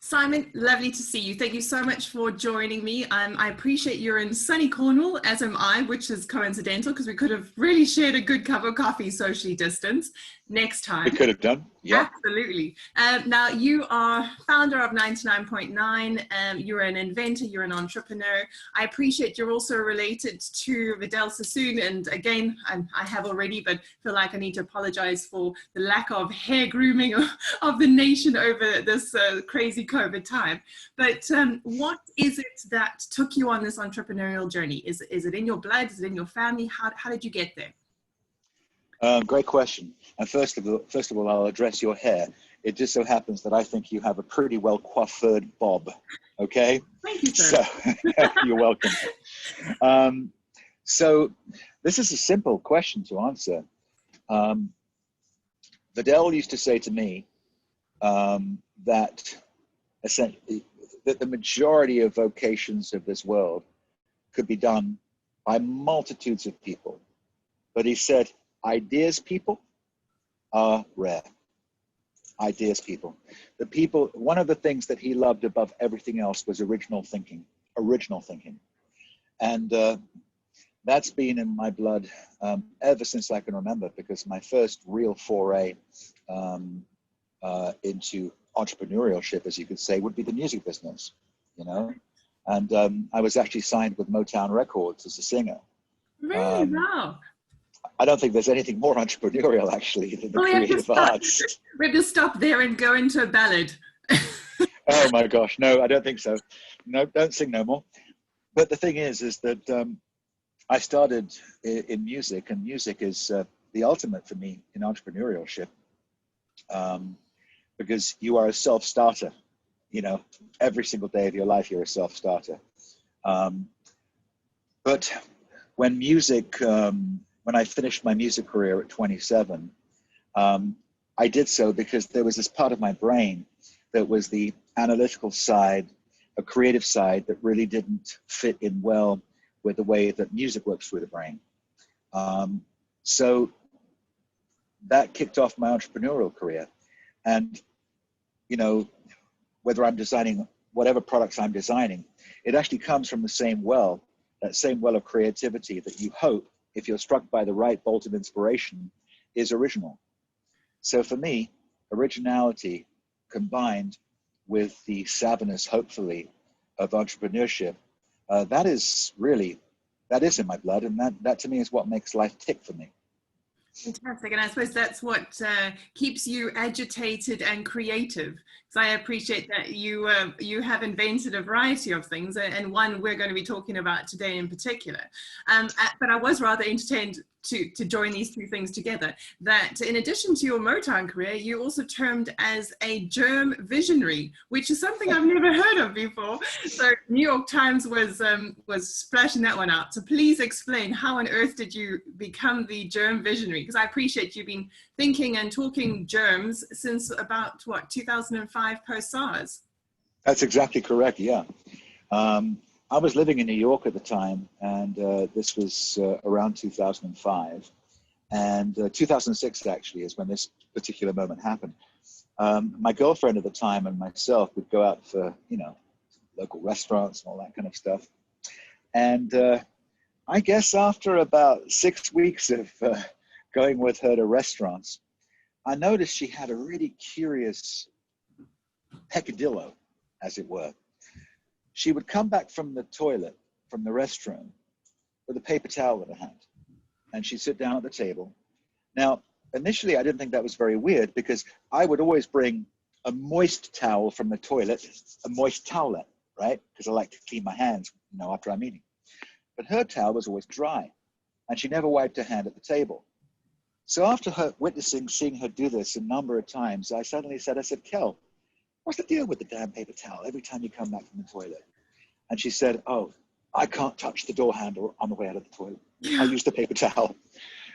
Simon, lovely to see you. Thank you so much for joining me. I appreciate you're in sunny Cornwall, as am I, which is coincidental because we could have really shared a good cup of coffee socially distanced next time. We could have done, yeah. Absolutely. Now, you are founder of 99point9. You're an inventor, you're an entrepreneur. I appreciate you're also related to Simon Sassoon. And again, I have already, but feel like I need to apologize for the lack of hair grooming of the nation over this crazy COVID time. But what is it that took you on this entrepreneurial journey? Is it in your blood? Is it in your family? How did you get there? Great question. And first of all, I'll address your hair. It just so happens that I think you have a pretty well coiffured bob. Okay. Thank you, sir. So you're welcome. So this is a simple question to answer. Vidal used to say to me that essentially that the majority of vocations of this world could be done by multitudes of people, but he said ideas people are rare. Ideas people. One of the things that he loved above everything else was original thinking. And that's been in my blood ever since I can remember, because my first real foray into entrepreneurship, as you could say, would be the music business, you know? And I was actually signed with Motown Records as a singer. Really? Wow. I don't think there's anything more entrepreneurial, actually, than the creative arts. We have to stop there and go into a ballad. Oh my gosh, no, I don't think so. No, don't sing no more. But the thing is that I started in music, and music is the ultimate for me in entrepreneurship, because you are a self-starter. You know, every single day of your life, you're a self-starter. But when music, when I finished my music career at 27, I did so because there was this part of my brain that was the analytical side, a creative side that really didn't fit in well with the way that music works through the brain. So that kicked off my entrepreneurial career. And, you know, whether I'm designing whatever products I'm designing, it actually comes from the same well, that same well of creativity that you hope, if you're struck by the right bolt of inspiration, is original. So for me, originality combined with the savviness, hopefully, of entrepreneurship, that is in my blood, and that to me is what makes life tick for me. Fantastic. And I suppose that's what keeps you agitated and creative. So I appreciate that you have invented a variety of things, and one we're going to be talking about today in particular. But I was rather entertained to join these two things together, that in addition to your Motown career, you also termed as a germ visionary, which is something I've never heard of before. So New York Times was splashing that one out. So please explain, how on earth did you become the germ visionary? Because I appreciate you've been thinking and talking germs since about, what, 2005 post-SARS? That's exactly correct, yeah. I was living in New York at the time, and this was around 2005. And 2006, actually, is when this particular moment happened. My girlfriend at the time and myself would go out for, you know, local restaurants and all that kind of stuff. And I guess after about 6 weeks of going with her to restaurants, I noticed she had a really curious peccadillo, as it were. She would come back from the toilet, from the restroom, with a paper towel in her hand, and she'd sit down at the table. Now, initially, I didn't think that was very weird, because I would always bring a moist towel from the toilet, a moist towelette, right? Because I like to clean my hands, you know, after I'm eating. But her towel was always dry, and she never wiped her hand at the table. So after seeing her do this a number of times, I said, Kel, what's the deal with the damn paper towel every time you come back from the toilet? And she said, oh, I can't touch the door handle on the way out of the toilet. I use the paper towel.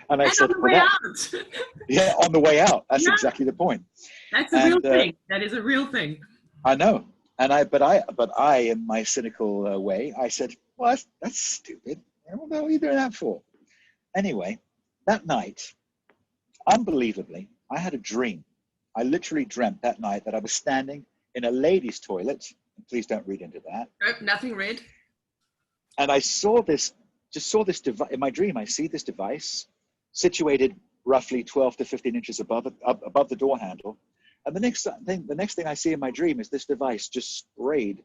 And I said, on the way out. Yeah, on the way out. That's exactly the point. That's a real thing. That is a real thing. I know. But I, in my cynical way, I said, well, that's stupid. What are you doing that for? Anyway, that night, unbelievably, I had a dream. I literally dreamt that night that I was standing in a lady's toilet. Please don't read into that. Nope, nothing read. And I saw this device in my dream. I see this device situated roughly 12 to 15 inches above the door handle. And the next thing I see in my dream is this device just sprayed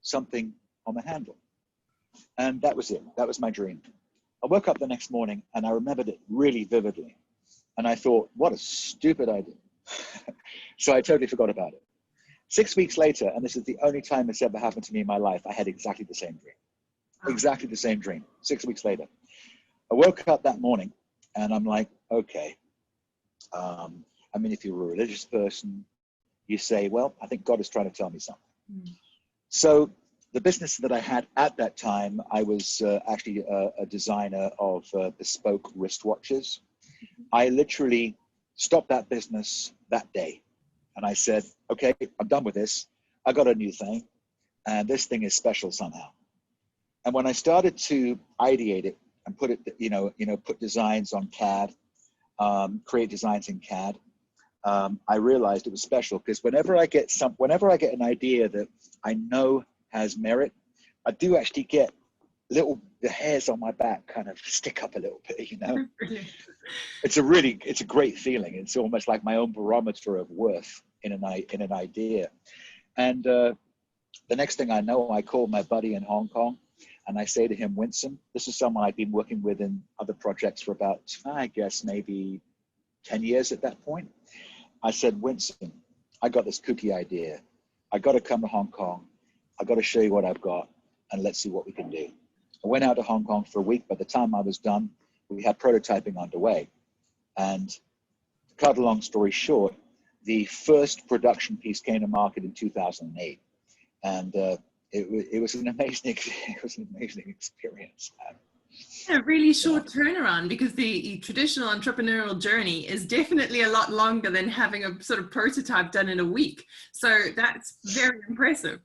something on the handle. And that was it. That was my dream. I woke up the next morning and I remembered it really vividly. And I thought, what a stupid idea. So I totally forgot about it. 6 weeks later, and this is the only time it's ever happened to me in my life, I had exactly the same dream. Exactly the same dream, 6 weeks later. I woke up that morning and I'm like, okay. I mean, if you're a religious person, you say, well, I think God is trying to tell me something. So the business that I had at that time, I was actually a designer of bespoke wristwatches. I literally stopped that business that day. And I said, okay, I'm done with this. I got a new thing. And this thing is special somehow. And when I started to ideate it and put it, put designs on CAD, create designs in CAD, I realized it was special because whenever I get an idea that I know has merit, I do actually get the hairs on my back kind of stick up a little bit, you know. It's a great feeling. It's almost like my own barometer of worth in an idea. And the next thing I know, I call my buddy in Hong Kong and I say to him, Winston, this is someone I've been working with in other projects for about, I guess, maybe 10 years at that point. I said, Winston, I got this kooky idea. I got to come to Hong Kong. I got to show you what I've got and let's see what we can do. I went out to Hong Kong for a week. By the time I was done, we had prototyping underway. And to cut a long story short, the first production piece came to market in 2008. And it was an amazing experience. A really short turnaround, because the traditional entrepreneurial journey is definitely a lot longer than having a sort of prototype done in a week. So that's very impressive.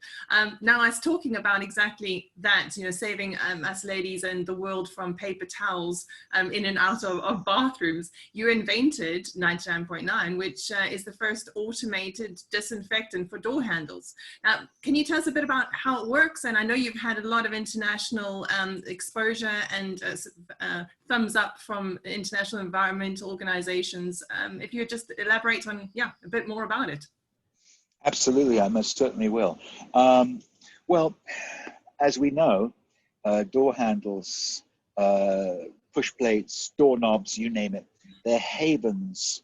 Now I was talking about exactly that, saving us ladies and the world from paper towels in and out of bathrooms. You invented 99point9, which is the first automated disinfectant for door handles. Now, can you tell us a bit about how it works? And I know you've had a lot of international exposure and thumbs up from international environmental organizations. If you would just elaborate on, a bit more about it. Absolutely, I most certainly will. Well, as we know, door handles, push plates, doorknobs, you name it, they're havens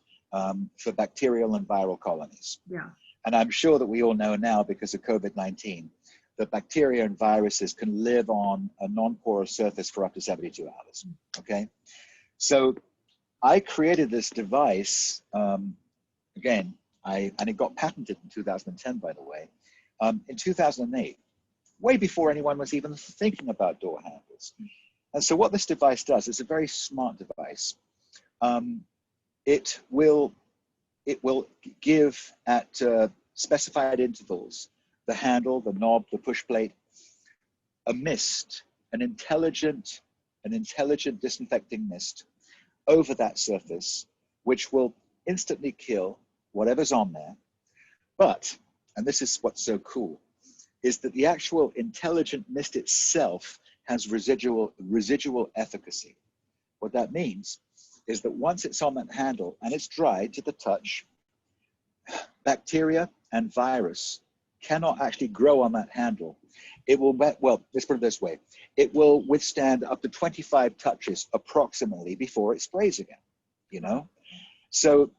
for bacterial and viral colonies. Yeah. And I'm sure that we all know now, because of COVID-19, that bacteria and viruses can live on a non-porous surface for up to 72 hours, okay? So I created this device, again, and it got patented in 2010, by the way, in 2008, way before anyone was even thinking about door handles. And so what this device does, it's a very smart device. It will give at specified intervals the handle, the knob, the push plate, a mist, an intelligent disinfecting mist over that surface, which will instantly kill whatever's on there. But, and this is what's so cool, is that the actual intelligent mist itself has residual efficacy. What that means is that once it's on that handle and it's dry to the touch, bacteria and virus cannot actually grow on that handle. It will, well, let's put it this way. It will withstand up to 25 touches approximately before it sprays again, you know? So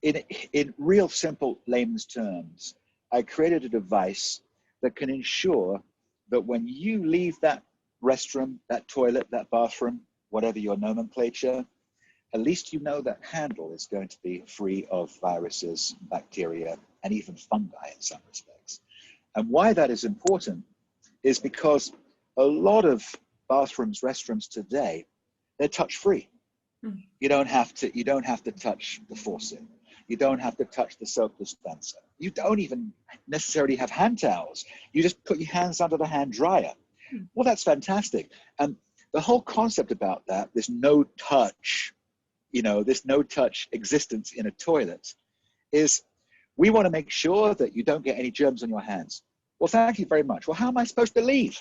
in real simple layman's terms, I created a device that can ensure that when you leave that restroom, that toilet, that bathroom, whatever your nomenclature, at least you know that handle is going to be free of viruses, bacteria, and even fungi in some respects. And why that is important is because a lot of bathrooms, restrooms today, they're touch-free. You don't have to touch the faucet. You don't have to touch the soap dispenser. You don't even necessarily have hand towels. You just put your hands under the hand dryer. Well, that's fantastic. And the whole concept about that, this no touch, this no touch existence in a toilet, is We want to make sure that you don't get any germs on your hands. Well, thank you very much. Well, how am I supposed to leave?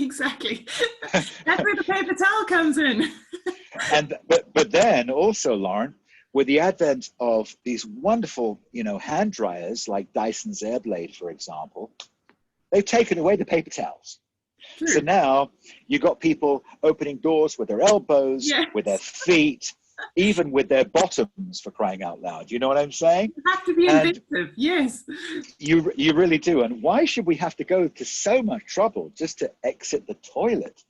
Exactly. That's where the paper towel comes in. But then also, Lauren, with the advent of these wonderful, hand dryers like Dyson's Airblade, for example, they've taken away the paper towels. True. So now you've got people opening doors with their elbows, Yes. with their feet, even with their bottoms, for crying out loud. You know what I'm saying? You have to be inventive. Yes. You really do. And why should we have to go to so much trouble just to exit the toilet?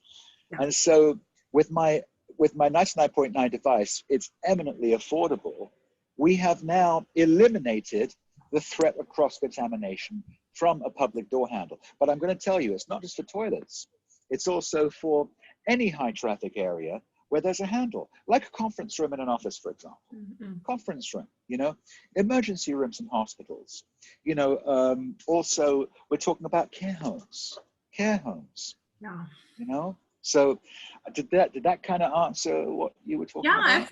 Yeah. And so with my 99.9 device, it's eminently affordable. We have now eliminated the threat of cross-contamination from a public door handle. But I'm going to tell you, it's not just for toilets. It's also for any high traffic area where there's a handle, like a conference room in an office, for example. Mm-hmm. Conference room, emergency rooms in hospitals. Also, we're talking about care homes. Yeah. So did that kind of answer what you were talking about? Yeah,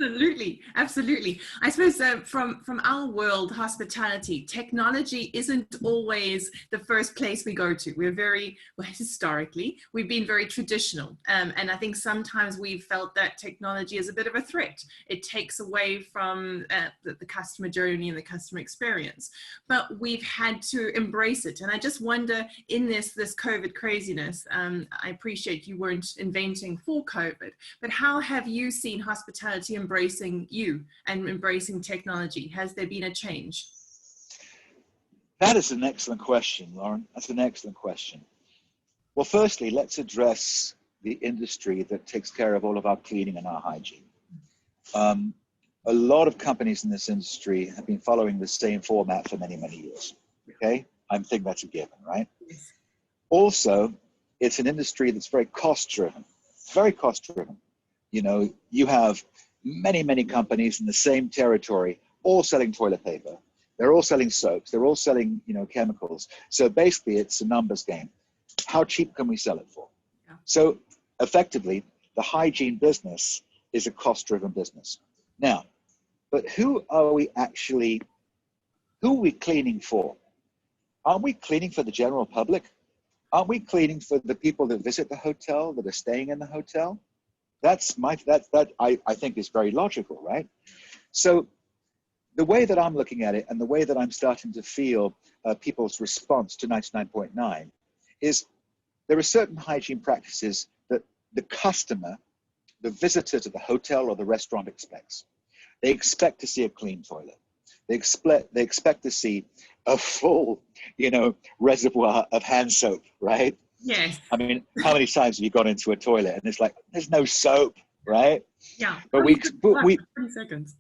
absolutely. I suppose from our world, hospitality, technology isn't always the first place we go to. Historically, we've been very traditional. And I think sometimes we've felt that technology is a bit of a threat. It takes away from the customer journey and the customer experience. But we've had to embrace it. And I just wonder, in this COVID craziness, I appreciate you weren't inventing for COVID, but how have you seen hospitality embracing you and embracing technology? Has there been a change? That is an excellent question, Lauren. That's an excellent question. Well, firstly, let's address the industry that takes care of all of our cleaning and our hygiene. A lot of companies in this industry have been following the same format for many, many years. Okay, I think that's a given, right? Yes. Also, it's an industry that's very cost-driven. Very cost-driven. You have many, many companies in the same territory, all selling toilet paper. They're all selling soaps. They're all selling, chemicals. So basically, it's a numbers game. How cheap can we sell it for? Yeah. So effectively, the hygiene business is a cost-driven business. Now, but who are we cleaning for? Aren't we cleaning for the general public? Aren't we cleaning for the people that visit the hotel, that are staying in the hotel? That I think is very logical, right? So the way that I'm looking at it and the way that I'm starting to feel people's response to 99.9 is there are certain hygiene practices that the customer, the visitor to the hotel or the restaurant expects. They expect to see a clean toilet. They expect to see a full, reservoir of hand soap, right? Yes. I mean, how many times have you gone into a toilet and it's like, there's no soap, right? Yeah. But 30 seconds.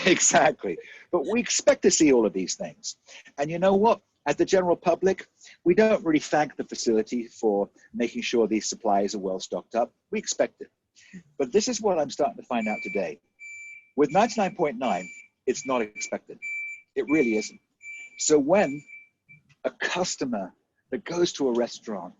Exactly. But we expect to see all of these things. And you know what? As the general public, we don't really thank the facility for making sure these supplies are well stocked up. We expect it. But this is what I'm starting to find out today. With 99.9, it's not expected. It really isn't. So when a customer that goes to a restaurant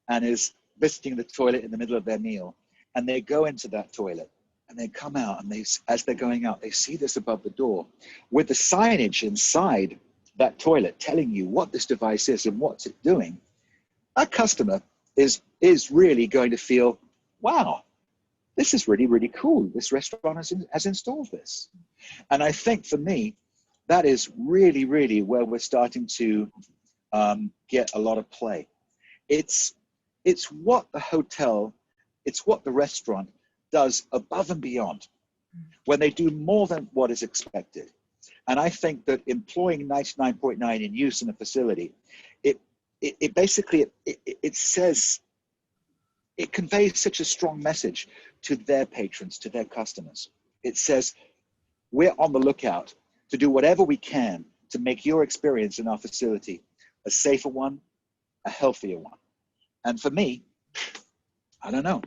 and is visiting the toilet in the middle of their meal, and they go into that toilet and they come out and as they're going out, they see this above the door with the signage inside that toilet telling you what this device is and what's it doing, that customer is really going to feel, wow, this is really, really cool. This restaurant has installed this. And I think for me, that is really, really where we're starting to get a lot of play. It's what the hotel, it's what the restaurant does above and beyond when they do more than what is expected. And I think that employing 99.9 in use in a facility, it basically says, it conveys such a strong message to their patrons, to their customers. It says, we're on the lookout to do whatever we can to make your experience in our facility a safer one, a healthier one. And for me, I don't know.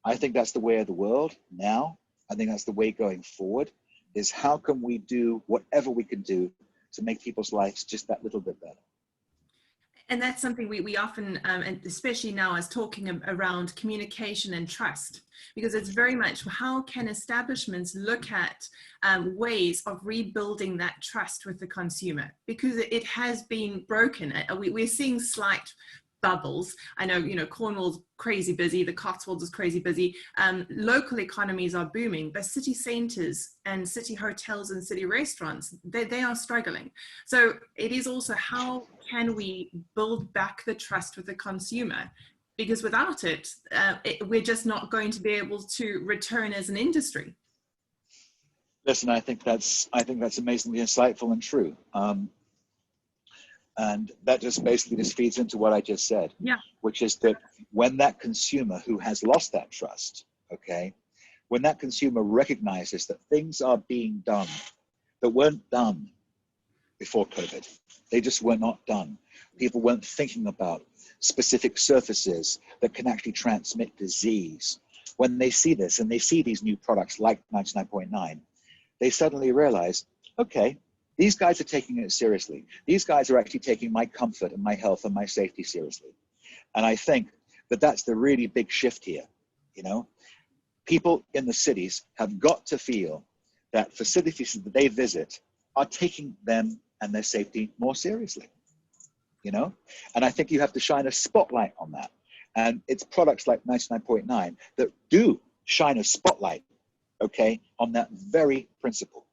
I think that's the way of the world now. I think that's the way going forward, is how can we do whatever we can do to make people's lives just that little bit better. And that's something we often, and especially now, is talking around communication and trust, because it's very much how can establishments look at ways of rebuilding that trust with the consumer, because it has been broken. We're seeing slight bubbles. I know, Cornwall's crazy busy, the Cotswolds is crazy busy. Local economies are booming, but city centres and city hotels and city restaurants, they are struggling. So it is also, how can we build back the trust with the consumer? Because without it, we're just not going to be able to return as an industry. Listen, I think that's amazingly insightful and true. And that just basically feeds into what I just said, which is that when that consumer who has lost that trust, okay, when that consumer recognizes that things are being done that weren't done before COVID, they just were not done. People weren't thinking about specific surfaces that can actually transmit disease. When they see this and they see these new products like 99point9, they suddenly realize, okay, these guys are taking it seriously. These guys are actually taking my comfort and my health and my safety seriously. And I think that that's the really big shift here. People in the cities have got to feel that facilities that they visit are taking them and their safety more seriously, And I think you have to shine a spotlight on that. And it's products like 99point9 that do shine a spotlight, okay, on that very principle.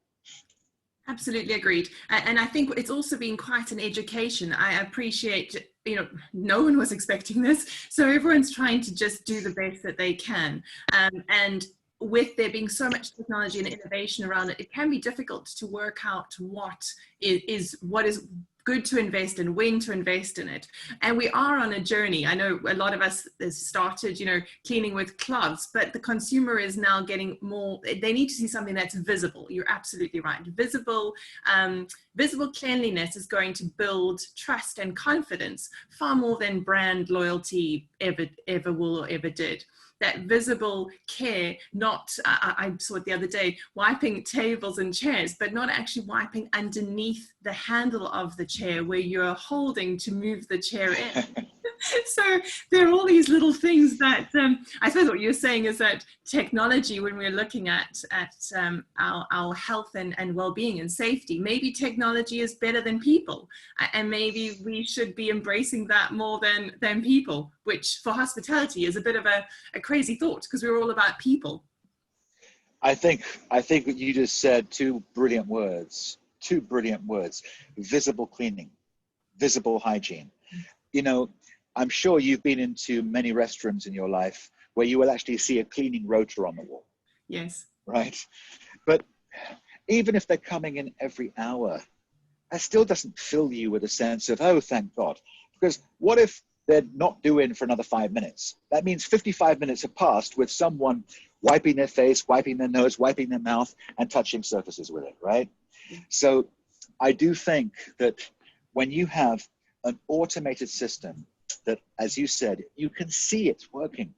Absolutely agreed. And I think it's also been quite an education. I appreciate, no one was expecting this. So everyone's trying to just do the best that they can. And with there being so much technology and innovation around it, it can be difficult to work out what is good to invest in, when to invest in it. And we are on a journey. I know a lot of us started, cleaning with cloths, but the consumer is now getting more, they need to see something that's visible. You're absolutely right. Visible cleanliness is going to build trust and confidence far more than brand loyalty ever will or ever did. That visible care, not, I saw it the other day, wiping tables and chairs, but not actually wiping underneath the handle of the chair where you're holding to move the chair in. So there are all these little things that, I suppose what you're saying is that technology, when we're looking at our health and well-being and safety, maybe technology is better than people, and maybe we should be embracing that more than people, which for hospitality is a bit of a crazy thought, because we're all about people. I think what you just said, two brilliant words, visible cleaning, visible hygiene. I'm sure you've been into many restrooms in your life where you will actually see a cleaning rotor on the wall. Yes. Right? But even if they're coming in every hour, that still doesn't fill you with a sense of, oh, thank God. Because what if they're not due in for another 5 minutes? That means 55 minutes have passed with someone wiping their face, wiping their nose, wiping their mouth, and touching surfaces with it, right? So I do think that when you have an automated system that, as you said, you can see it's working.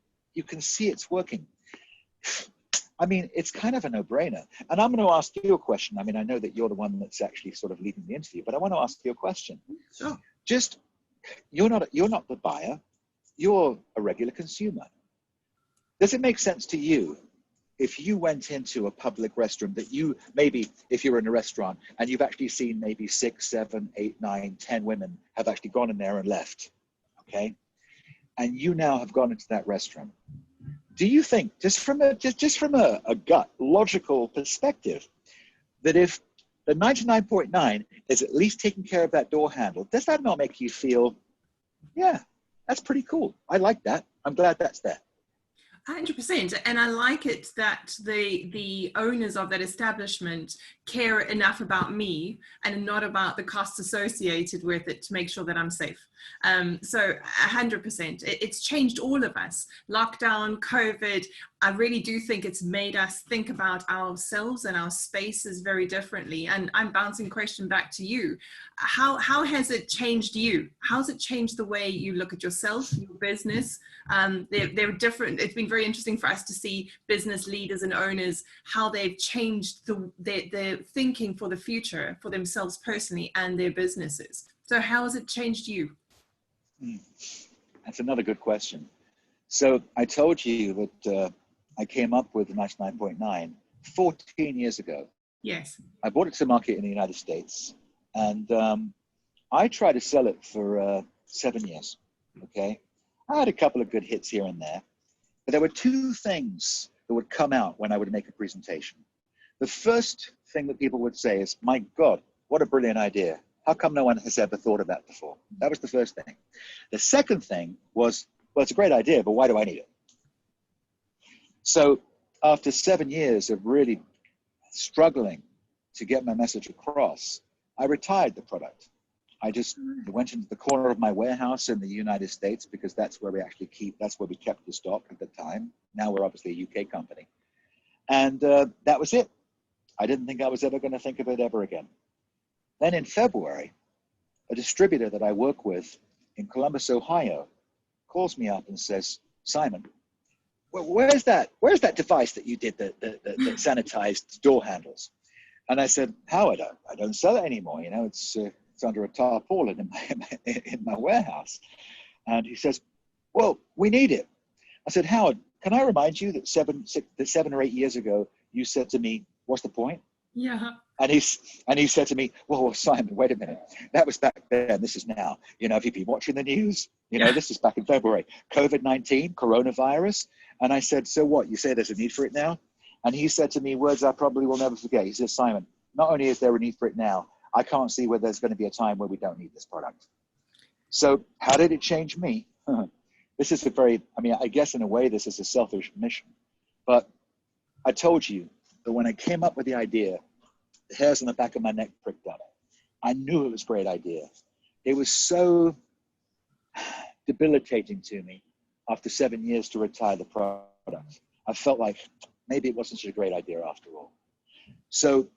I mean, it's kind of a no-brainer. And I'm going to ask you a question. I mean, I know that you're the one that's actually sort of leading the interview, but I want to ask you a question. Sure. Just, you're not the buyer. You're a regular consumer. Does it make sense to you if you went into a public restroom that you, maybe if you're in a restaurant and you've actually seen maybe 6, 7, 8, 9, 10 women have actually gone in there and left, okay? And you now have gone into that restaurant. Do you think, just from a gut logical perspective, that if the 99point9 is at least taking care of that door handle, does that not make you feel, yeah, that's pretty cool. I like that. I'm glad that's there. 100%. And I like it that the owners of that establishment care enough about me and not about the costs associated with it to make sure that I'm safe. So 100%. It's changed all of us. Lockdown, COVID, I really do think it's made us think about ourselves and our spaces very differently. And I'm bouncing question back to you. How has it changed you? How's it changed the way you look at yourself, your business? They're different. It's been very interesting for us to see business leaders and owners, how they've changed their thinking for the future for themselves personally and their businesses. So how has it changed you? That's another good question. So I told you that I came up with 99.9 14 years ago. Yes. I brought it to market in the United States, and I tried to sell it for 7 years. Okay, I had a couple of good hits here and there, but there were two things that would come out when I would make a presentation. The first thing that people would say is, "My God, what a brilliant idea. How come no one has ever thought of that before?" That was the first thing. The second thing was, "Well, it's a great idea, but why do I need it?" So after 7 years of really struggling to get my message across, I retired the product. I just went into the corner of my warehouse in the United States, because that's where we kept the stock at the time. Now we're obviously a UK company. And that was it. I didn't think I was ever going to think of it ever again. Then in February, a distributor that I work with in Columbus, Ohio, calls me up and says, "Simon, where's that device that you did that sanitized door handles?" And I said, "Howard, I don't sell it anymore. You know, it's under a tarpaulin in my warehouse." And he says, "Well, we need it." I said, "Howard, can I remind you that 7 or 8 years ago, you said to me, 'What's the point?'" Yeah. And he said to me, "Well, Simon, wait a minute. That was back then. This is now. You know, have you been watching the news? You know, this is back in February. COVID-19, coronavirus." And I said, "So what? You say there's a need for it now?" And he said to me words I probably will never forget. He says, "Simon, not only is there a need for it now, I can't see where there's going to be a time where we don't need this product." So how did it change me? This is I guess in a way, this is a selfish mission. But I told you that when I came up with the idea, the hairs on the back of my neck pricked up. I knew it was a great idea. It was so debilitating to me after 7 years to retire the product. I felt like maybe it wasn't such a great idea after all. So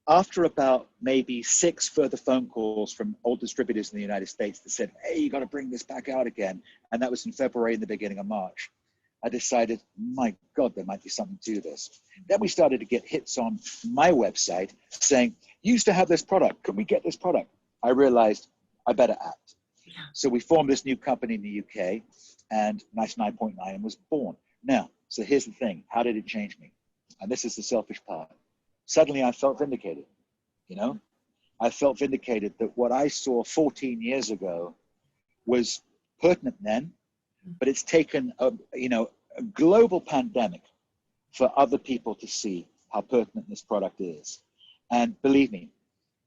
after about maybe 6 further phone calls from old distributors in the United States that said, "Hey, you got to bring this back out again," and that was in February and the beginning of March, I decided, my God, there might be something to this. Then we started to get hits on my website saying, "You used to have this product. Can we get this product?" I realized I better act. So we formed this new company in the UK, and 99point9 was born. Now, so here's the thing. How did it change me? And this is the selfish part. Suddenly I felt vindicated. You know, I felt vindicated that what I saw 14 years ago was pertinent then, but it's taken a global pandemic for other people to see how pertinent this product is. And believe me,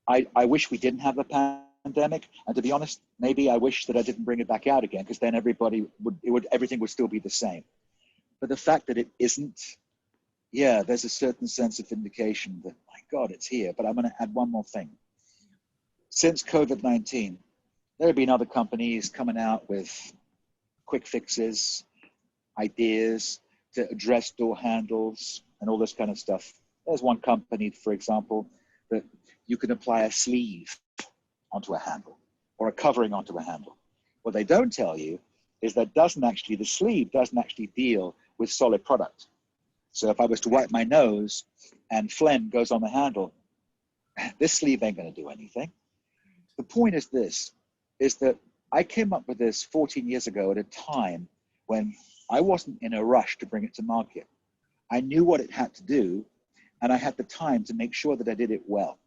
I wish we didn't have the pandemic. And to be honest, maybe I wish that I didn't bring it back out again, because then everything would still be the same. But the fact that it isn't, yeah, there's a certain sense of vindication that, my God, it's here. But I'm going to add one more thing. Since COVID-19, there have been other companies coming out with quick fixes, ideas to address door handles and all this kind of stuff. There's one company, for example, that you can apply a sleeve onto a handle or a covering onto a handle. What they don't tell you is that the sleeve doesn't actually deal with solid product. So if I was to wipe my nose and phlegm goes on the handle, this sleeve ain't going to do anything. The point is this, is that I came up with this 14 years ago at a time when I wasn't in a rush to bring it to market. I knew what it had to do, and I had the time to make sure that I did it well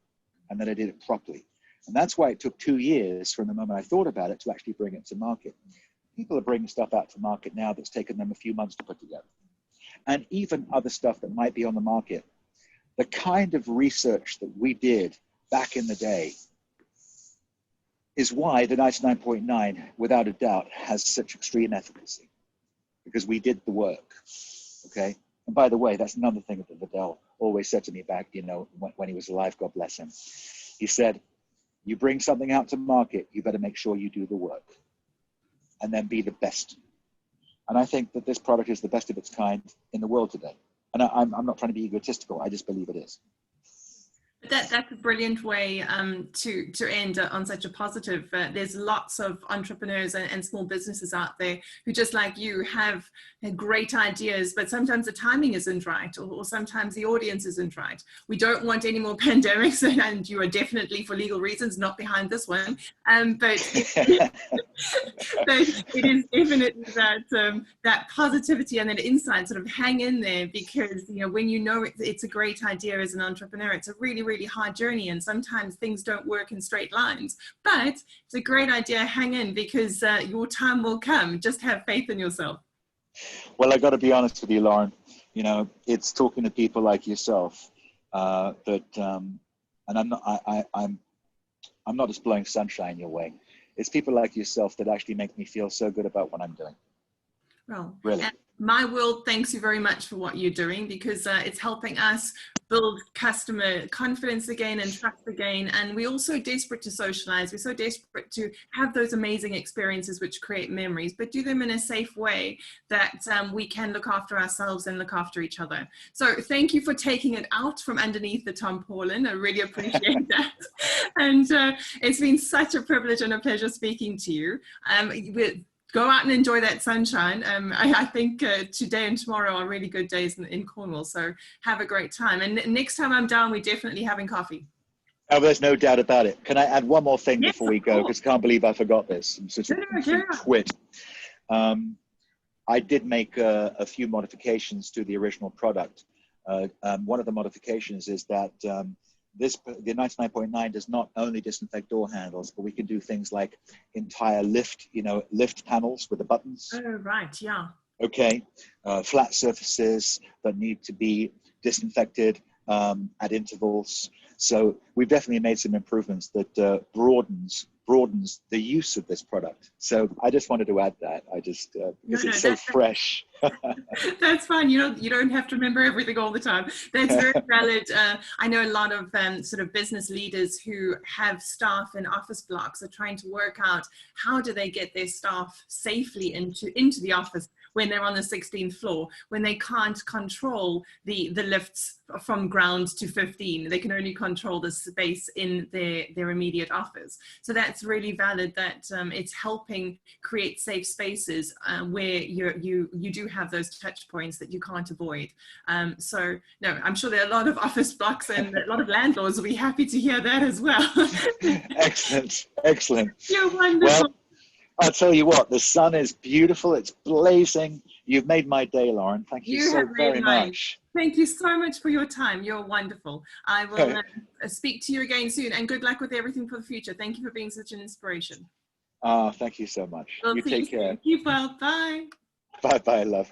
and that I did it properly. And that's why it took 2 years from the moment I thought about it to actually bring it to market. People are bringing stuff out to market now that's taken them a few months to put together. And even other stuff that might be on the market. The kind of research that we did back in the day is why the 99.9, without a doubt, has such extreme efficacy, because we did the work, okay? And by the way, that's another thing that Vidal always said to me back, when he was alive, God bless him. He said, you bring something out to market, you better make sure you do the work and then be the best. And I think that this product is the best of its kind in the world today. And I'm not trying to be egotistical, I just believe it is. That's a brilliant way to end on such a positive. There's lots of entrepreneurs and small businesses out there who, just like you, have great ideas, but sometimes the timing isn't right, or sometimes the audience isn't right. We don't want any more pandemics, and you are definitely, for legal reasons, not behind this one. But it is definitely that positivity and that insight, sort of hang in there, because when it's a great idea as an entrepreneur, it's a really, really hard journey, and sometimes things don't work in straight lines, but it's a great idea. Hang in, because your time will come. Just have faith in yourself. Well, I got to be honest with you, Lauren. It's talking to people like yourself and I'm not just blowing sunshine your way. It's people like yourself that actually make me feel so good about what I'm doing. Well, really. My world thanks you very much for what you're doing, because it's helping us build customer confidence again and trust again. And we're also desperate to socialize. We're so desperate to have those amazing experiences which create memories, but do them in a safe way that we can look after ourselves and look after each other. So thank you for taking it out from underneath the tarpaulin. I really appreciate that. And it's been such a privilege and a pleasure speaking to you. Go out and enjoy that sunshine. I think today and tomorrow are really good days in Cornwall, so have a great time. And next time I'm down, we're definitely having coffee. Oh, there's no doubt about it. Can I add one more thing before we go? Because I can't believe I forgot this. I'm such a twit. I did make a few modifications to the original product. One of the modifications is that the 99.9 does not only disinfect door handles, but we can do things like entire lift panels with the buttons. Oh, right, yeah. Okay, flat surfaces that need to be disinfected at intervals. So we've definitely made some improvements that broadens the use of this product. So I just wanted to add that. Because it's so fresh. That's fine. You don't have to remember everything all the time. That's very valid. I know a lot of sort of business leaders who have staff in office blocks are trying to work out how do they get their staff safely into the office when they're on the 16th floor, when they can't control the lifts from ground to 15. They can only control the space in their immediate office. So that's really valid, that it's helping create safe spaces where you do have those touch points that you can't avoid. So no, I'm sure there are a lot of office blocks and a lot of landlords will be happy to hear that as well. Excellent. You're wonderful. Well, I'll tell you what, the sun is beautiful. It's blazing. You've made my day, Lauren. Thank you so very much. Thank you so much for your time. You're wonderful. I will speak to you again soon, and good luck with everything for the future. Thank you for being such an inspiration. Thank you so much. We'll you take care. Keep well. Bye. Bye-bye, love.